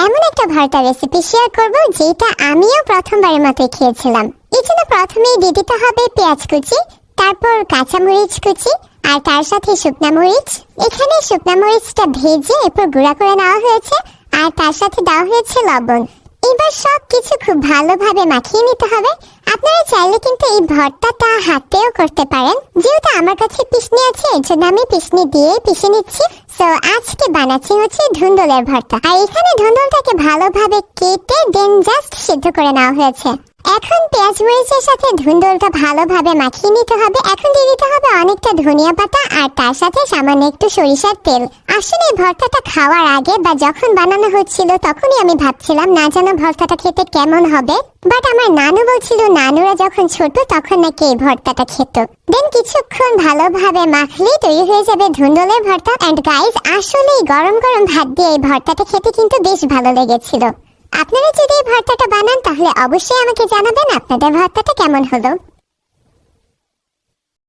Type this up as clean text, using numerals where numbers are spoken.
এমন একটা ভর্তা রেসিপি শেয়ার করব যেটা আমিও প্রথমবারের মতো খেয়েছিলাম। এই জন্য প্রথমেই দিয়ে দিতে হবে পেঁয়াজ কুচি, তারপর কাঁচামরিচ কুচি, আর তার সাথে শুকনা মরিচ। এখানে শুকনা মরিচটা ভেজে এরপর গুঁড়া করে নেওয়া হয়েছে, আর তার সাথে দেওয়া হয়েছে লবণ। এবার সবকিছু খুব ভালোভাবে মাখিয়ে নিতে হবে। আপনারা চাইলে কিন্তু এই ভর্তাটা হাতেও করতে পারেন, যেহেতু আমার কাছে পিষনি আছে এর জন্য আমি পিষনি দিয়ে পিষে নিচ্ছি। সো আজকে বানাচ্ছি হচ্ছে ধুন্দুলের ভর্তা, আর এখানে ধুন্দুলটাকে ভালোভাবে কেটে দেন জাস্ট সিদ্ধ করে নেওয়া হয়েছে। এখন পেঁয়াজ মরিচের সাথে ধুন্দুলটা ভালোভাবে মাখিয়ে নিতে হবে। এখন দিয়ে দিতে হবে অনেকটা ধনিয়া পাতা, আর তার সাথে সামান্য একটু সরিষার তেল। আসলে এই ভর্তাটা খাওয়ার আগে বা যখন বানানো হচ্ছিল তখনই আমি ভাবছিলাম না জানো ভর্তাটা খেতে কেমন হবে, বাট আমার নানু বলছিল নানুরা যখন ছোট তখন নাকি এই ভর্তাটা খেত। দেন কিছুক্ষণ ভালোভাবে মাখলেই তৈরি হয়ে যাবে ধুন্দুলের ভর্তা। এন্ড গাইস, আসলেই গরম গরম ভাত দিয়ে এই ভর্তাটা খেতে কিন্তু বেশ ভালো লেগেছিল। আপনারা যদি এই ভর্তাটা বানান তাহলে অবশ্যই আমাকে জানাবেন আপনাদের ভর্তাটা কেমন হলো।